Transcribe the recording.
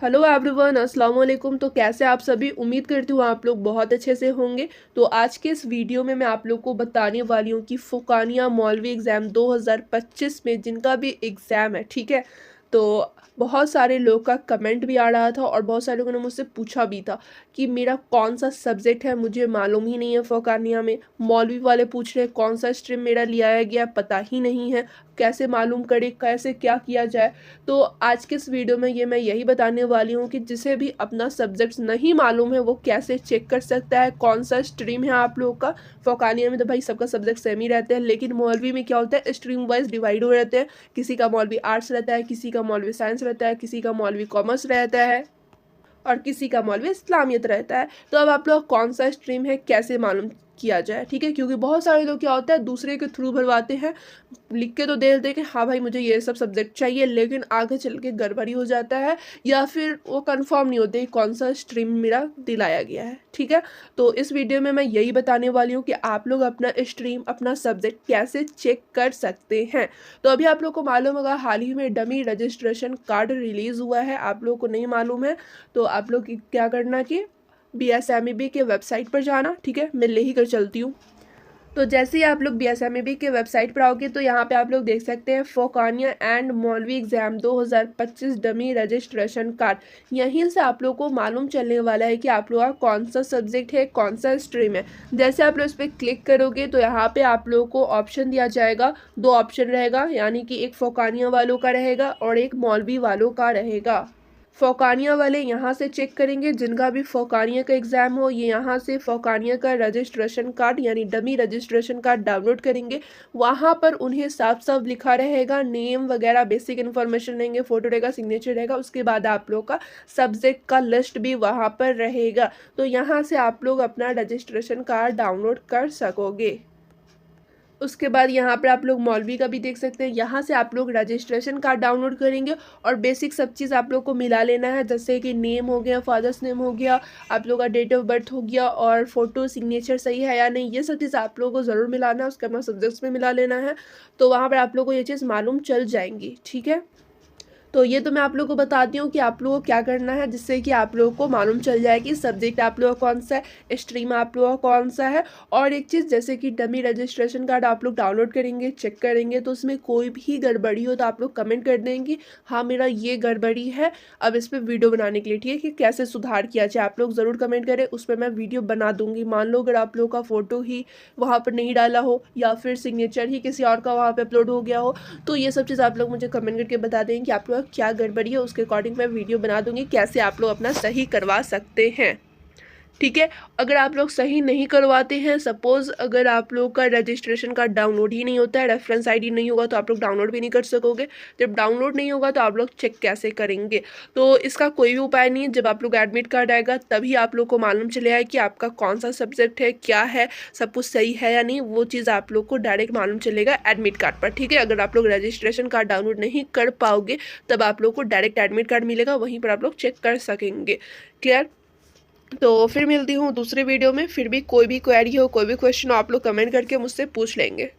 Hello everyone, अस्सलाम वालेकुम। तो कैसे आप सभी? उम्मीद करती हूँ आप लोग बहुत अच्छे से होंगे। तो आज के इस वीडियो में मैं आप लोग को बताने वाली हूँ कि फ़ोकानिया मौलवी एग्ज़ाम 2025 में जिनका भी एग्ज़ाम है, ठीक है। तो बहुत सारे लोग का कमेंट भी आ रहा था और बहुत सारे लोगों ने मुझसे पूछा भी था कि मेरा कौन सा सब्जेक्ट है, मुझे मालूम ही नहीं है। फ़ोकानिया में मौलवी वाले पूछ रहे हैं कौन सा स्ट्रीम मेरा लिया गया, पता ही नहीं है, कैसे मालूम करें, कैसे क्या किया जाए। तो आज के इस वीडियो में मैं यही बताने वाली हूँ कि जिसे भी अपना सब्जेक्ट नहीं मालूम है वो कैसे चेक कर सकता है, कौन सा स्ट्रीम है आप लोग का। फ़ोकानिया में तो भाई सबका सब्जेक्ट सेम ही रहते हैं, लेकिन मौलवी में क्या होता है, स्ट्रीम वाइज डिवाइड हो रहते हैं। किसी का मौलवी आर्ट्स रहता है, किसी का मौलवी साइंस रहता है, किसी का मौलवी कॉमर्स रहता है और किसी का मौलवी इस्लामियत रहता है। तो अब आप लोग कौन सा स्ट्रीम है कैसे मालूम किया जाए, ठीक है। क्योंकि बहुत सारे लोग क्या होता है दूसरे के थ्रू भरवाते हैं, लिख के तो दे देते हैं कि हाँ भाई मुझे ये सब सब्जेक्ट चाहिए, लेकिन आगे चल के गड़बड़ी हो जाता है या फिर वो कंफर्म नहीं होते कौन सा स्ट्रीम मेरा दिलाया गया है, ठीक है। तो इस वीडियो में मैं यही बताने वाली हूँ कि आप लोग अपना स्ट्रीम, अपना सब्जेक्ट कैसे चेक कर सकते हैं। तो अभी आप लोग को मालूम होगा हाल ही में डमी रजिस्ट्रेशन कार्ड रिलीज़ हुआ है। आप लोग को नहीं मालूम है तो आप लोग क्या करना कि BSMEB के वेबसाइट पर जाना, ठीक है। मैं ले ही कर चलती हूँ। तो जैसे ही आप लोग BSMEB के वेबसाइट पर आओगे तो यहाँ पे आप लोग देख सकते हैं फ़ोकानिया एंड मौलवी एग्ज़ाम 2025 डमी रजिस्ट्रेशन कार्ड। यहीं से आप लोग को मालूम चलने वाला है कि आप लोग का कौन सा सब्जेक्ट है, कौन सा स्ट्रीम है। जैसे आप लोग इस पर क्लिक करोगे तो यहाँ पे आप लोग को ऑप्शन दिया जाएगा, दो ऑप्शन रहेगा, यानी कि एक फ़ोकानिया वालों का रहेगा और एक मौलवी वालों का रहेगा। फ़ोकानिया वाले यहाँ से चेक करेंगे, जिनका भी फ़ोकानिया का एग्ज़ाम हो ये यहाँ से फ़ोकानिया का रजिस्ट्रेशन कार्ड यानी डमी रजिस्ट्रेशन कार्ड डाउनलोड करेंगे। वहाँ पर उन्हें साफ साफ लिखा रहेगा, नेम वगैरह बेसिक इन्फॉर्मेशन रहेंगे, फ़ोटो रहेगा, सिग्नेचर रहेगा। उसके बाद आप लोग का सब्जेक्ट का लिस्ट भी वहाँ पर रहेगा। तो यहाँ से आप लोग अपना रजिस्ट्रेशन कार्ड डाउनलोड कर सकोगे। उसके बाद यहाँ पर आप लोग मौलवी का भी देख सकते हैं। यहाँ से आप लोग रजिस्ट्रेशन कार्ड डाउनलोड करेंगे और बेसिक सब चीज़ आप लोग को मिला लेना है, जैसे कि नेम हो गया, फादर्स नेम हो गया, आप लोग का डेट ऑफ बर्थ हो गया और फोटो सिग्नेचर सही है या नहीं, ये सब चीज़ आप लोगों को ज़रूर मिलाना है। उसके अपना सब्जेक्ट्स में मिला लेना है। तो वहाँ पर आप लोग को ये चीज़ मालूम चल जाएंगी, ठीक है। तो ये तो मैं आप लोगों को बताती हूँ कि आप लोगों को क्या करना है, जिससे कि आप लोगों को मालूम चल जाए कि सब्जेक्ट आप लोगों का कौन सा है, स्ट्रीम आप लोगों का कौन सा है। और एक चीज़, जैसे कि डमी रजिस्ट्रेशन कार्ड आप लोग डाउनलोड करेंगे, चेक करेंगे, तो उसमें कोई भी गड़बड़ी हो तो आप लोग कमेंट कर देंगे हाँ मेरा ये गड़बड़ी है। अब इस पर वीडियो बनाने के लिए, ठीक है, कि कैसे सुधार किया जाए, आप लोग ज़रूर कमेंट करें, उस पर मैं वीडियो बना दूंगी। मान लो अगर आप लोग का फ़ोटो ही वहाँ पर नहीं डाला हो या फिर सिग्नेचर ही किसी और का वहाँ पर अपलोड हो गया हो, तो ये सब चीज़ आप लोग मुझे कमेंट करके बता दें कि आप लोग क्या गड़बड़ी है। उसके अकॉर्डिंग मैं वीडियो बना दूंगी कैसे आप लोग अपना सही करवा सकते हैं, ठीक है। अगर आप लोग सही नहीं करवाते हैं, सपोज अगर आप लोग का रजिस्ट्रेशन कार्ड डाउनलोड ही नहीं होता है, रेफरेंस आईडी नहीं होगा, तो आप लोग डाउनलोड भी नहीं कर सकोगे। जब डाउनलोड नहीं होगा तो आप लोग चेक कैसे करेंगे? तो इसका कोई भी उपाय नहीं है। जब आप लोग एडमिट कार्ड आएगा तभी आप लोग को मालूम चलेगा कि आपका कौन सा सब्जेक्ट है, क्या है, सब कुछ सही है या नहीं। वो चीज़ आप लोग को डायरेक्ट मालूम चलेगा एडमिट कार्ड पर, ठीक है। अगर आप लोग रजिस्ट्रेशन कार्ड डाउनलोड नहीं कर पाओगे तब आप लोग को डायरेक्ट एडमिट कार्ड मिलेगा, वहीं पर आप लोग चेक कर सकेंगे। क्लियर? तो फिर मिलती हूँ दूसरे वीडियो में। फिर भी कोई भी क्वेरी हो, कोई भी क्वेश्चन हो, आप लोग कमेंट करके मुझसे पूछ लेंगे।